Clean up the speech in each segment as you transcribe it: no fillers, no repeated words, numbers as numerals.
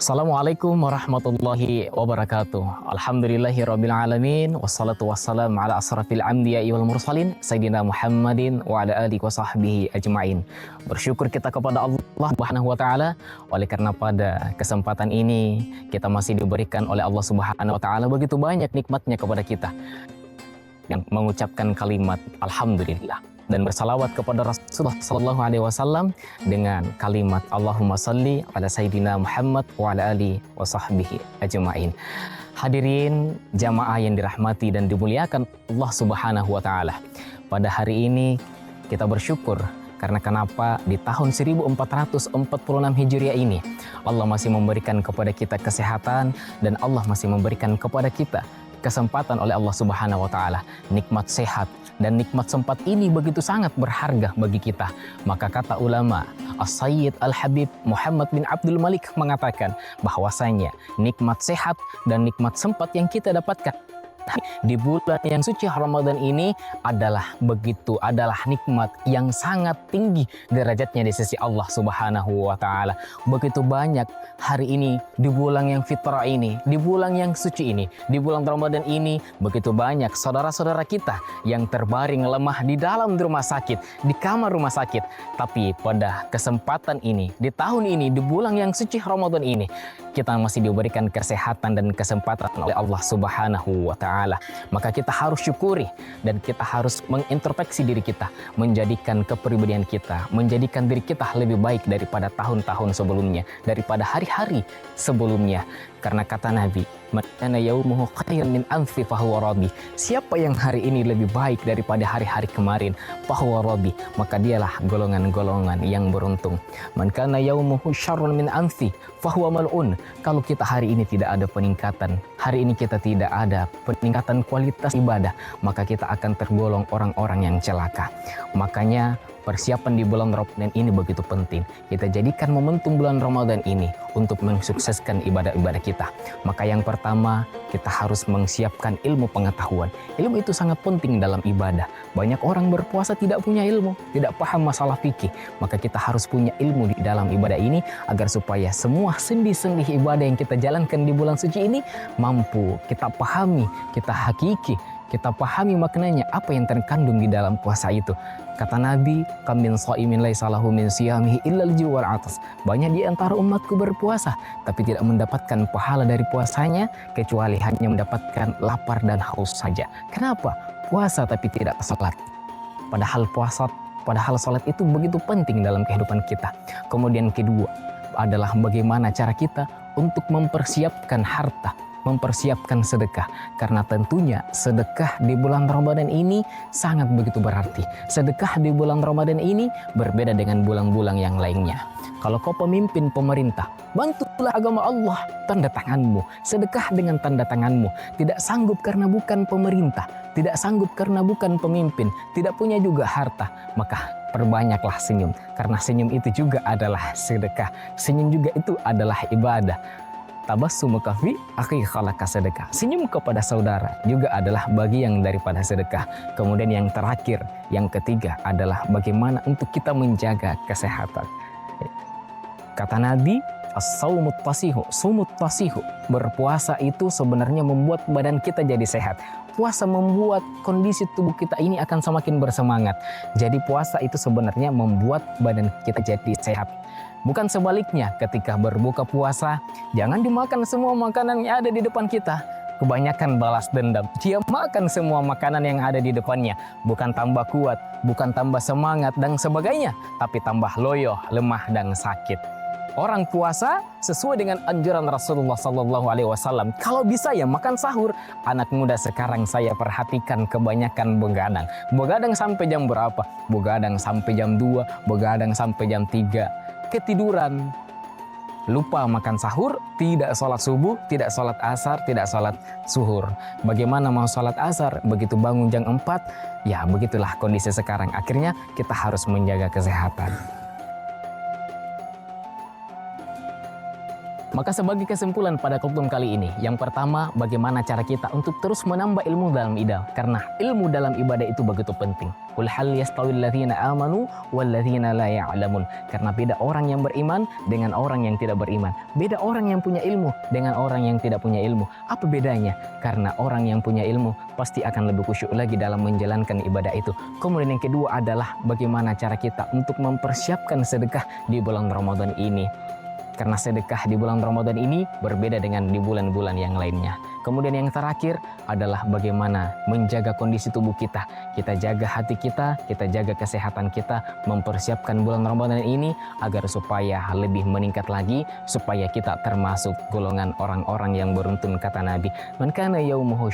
Assalamualaikum warahmatullahi wabarakatuh. Alhamdulillahirabbil alamin wassalatu wassalamu ala asrafil anbiya'i wal mursalin sayyidina Muhammadin wa ala alihi wa sahbihi ajmain. Bersyukur kita kepada Allah Subhanahu wa taala oleh karena pada kesempatan ini kita masih diberikan oleh Allah Subhanahu wa taala begitu banyak nikmatnya kepada kita yang mengucapkan kalimat alhamdulillah dan bersalawat kepada Rasulullah Sallallahu Alaihi Wasallam dengan kalimat Allahumma salli ala Sayyidina Muhammad wa ala alihi wa sahbihi ajma'in. Hadirin jamaah yang dirahmati dan dimuliakan Allah Subhanahu wa taala. Pada hari ini kita bersyukur karena kenapa di tahun 1446 Hijriah ini Allah masih memberikan kepada kita kesehatan dan Allah masih memberikan kepada kita kesempatan oleh Allah Subhanahu wa taala nikmat sehat, dan nikmat sempat ini begitu sangat berharga bagi kita. Maka kata ulama As-Sayyid Al-Habib Muhammad bin Abdul Malik mengatakan bahwasanya nikmat sehat dan nikmat sempat yang kita dapatkan di bulan yang suci Ramadan ini adalah nikmat yang sangat tinggi derajatnya di sisi Allah Subhanahu wa taala. Begitu banyak hari ini di bulan yang fitrah ini, di bulan yang suci ini, di bulan Ramadan ini begitu banyak saudara-saudara kita yang terbaring lemah di dalam rumah sakit, di kamar rumah sakit. Tapi pada kesempatan ini, di tahun ini, di bulan yang suci Ramadan ini, kita masih diberikan kesehatan dan kesempatan oleh Allah Subhanahu wa taala. Maka kita harus syukuri dan kita harus mengintrospeksi diri kita, menjadikan kepribadian kita, menjadikan diri kita lebih baik daripada tahun-tahun sebelumnya, daripada hari-hari sebelumnya. Karena kata Nabi, "Man kana yaumuhu khairan min alfi fahuwa radhi." Siapa yang hari ini lebih baik daripada hari-hari kemarin, fahuwa radhi, maka dialah golongan-golongan yang beruntung. "Man kana yaumuhu syarrun min alfi fahuwa mal'un." Kalau kita hari ini tidak ada peningkatan, hari ini kita tidak ada peningkatan kualitas ibadah, maka kita akan tergolong orang-orang yang celaka. Makanya persiapan di bulan Ramadan ini begitu penting. Kita jadikan momentum bulan Ramadan ini untuk mensukseskan ibadah-ibadah kita. Maka yang pertama, kita harus menyiapkan ilmu pengetahuan. Ilmu itu sangat penting dalam ibadah. Banyak orang berpuasa tidak punya ilmu, tidak paham masalah fikih. Maka kita harus punya ilmu di dalam ibadah ini agar supaya semua sendi-sendi ibadah yang kita jalankan di bulan suci ini mampu kita pahami, kita hakiki, kita pahami maknanya apa yang terkandung di dalam puasa itu. Kata Nabi, "Kam min shaimin laisa lahu min siyamihi illa al-ju' wal 'atas." Banyak di antara umatku berpuasa tapi tidak mendapatkan pahala dari puasanya kecuali hanya mendapatkan lapar dan haus saja. Kenapa? Puasa tapi tidak salat. Padahal salat itu begitu penting dalam kehidupan kita. Kemudian kedua adalah bagaimana cara kita untuk mempersiapkan harta, mempersiapkan sedekah, karena tentunya sedekah di bulan Ramadan ini sangat begitu berarti. Sedekah di bulan Ramadan ini berbeda dengan bulan-bulan yang lainnya. Kalau kau pemimpin pemerintah, bantulah agama Allah, tanda tanganmu, sedekah dengan tanda tanganmu. Tidak sanggup karena bukan pemerintah, tidak sanggup karena bukan pemimpin, tidak punya juga harta, maka perbanyaklah senyum, karena senyum itu juga adalah sedekah, senyum juga itu adalah ibadah. Tabassumuka fi akhi khalaka sedekah. Senyum kepada saudara juga adalah bagian daripada sedekah. Kemudian yang terakhir, yang ketiga adalah bagaimana untuk kita menjaga kesehatan. Kata Nabi, as-saumut tasihu, sumut tasihu. Berpuasa itu sebenarnya membuat badan kita jadi sehat. Puasa membuat kondisi tubuh kita ini akan semakin bersemangat. Jadi puasa itu sebenarnya membuat badan kita jadi sehat. Bukan sebaliknya, ketika berbuka puasa, jangan dimakan semua makanan yang ada di depan kita. Kebanyakan balas dendam, dia makan semua makanan yang ada di depannya. Bukan tambah kuat, bukan tambah semangat dan sebagainya, tapi tambah loyo, lemah dan sakit. Orang puasa sesuai dengan anjuran Rasulullah Sallallahu Alaihi Wasallam. Kalau bisa ya makan sahur. Anak muda sekarang saya perhatikan kebanyakan begadang. Begadang sampai jam berapa? Begadang sampai jam 2, begadang sampai jam 3. Ketiduran, lupa makan sahur, tidak sholat subuh, tidak sholat asar, tidak sholat zuhur. Bagaimana mau sholat asar? Begitu bangun jam 4, ya begitulah kondisi sekarang. Akhirnya kita harus menjaga kesehatan. Maka sebagai kesimpulan pada kultum kali ini, yang pertama, bagaimana cara kita untuk terus menambah ilmu dalam ibadah, karena ilmu dalam ibadah itu begitu penting. Qul hal yastawil ladzina amanu wal ladzina la ya'lamun. Karena beda orang yang beriman dengan orang yang tidak beriman. Beda orang yang punya ilmu dengan orang yang tidak punya ilmu. Apa bedanya? Karena orang yang punya ilmu pasti akan lebih khusyuk lagi dalam menjalankan ibadah itu. Kemudian yang kedua adalah bagaimana cara kita untuk mempersiapkan sedekah di bulan Ramadan ini. Karena sedekah di bulan Ramadan ini berbeda dengan di bulan-bulan yang lainnya. Kemudian yang terakhir adalah bagaimana menjaga kondisi tubuh kita. Kita jaga hati kita jaga kesehatan kita, mempersiapkan bulan Ramadan ini agar supaya lebih meningkat lagi, supaya kita termasuk golongan orang-orang yang beruntung, kata Nabi. Man kana yaumuhu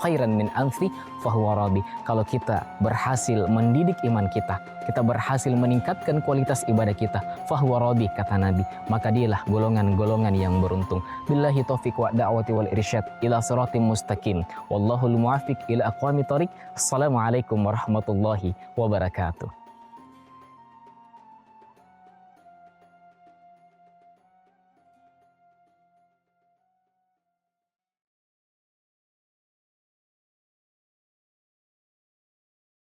khairan min alfi fahuwa radhi. Kalau kita berhasil mendidik iman kita berhasil meningkatkan kualitas ibadah kita, fahuwa radhi, kata Nabi, maka dialah golongan-golongan yang beruntung. Billahi taufiq wa da'wati wal irsyad ila siratim mustaqim. Wallahul muwaffiq ila aqwamit thoriq. Assalamualaikum warahmatullahi wabarakatuh.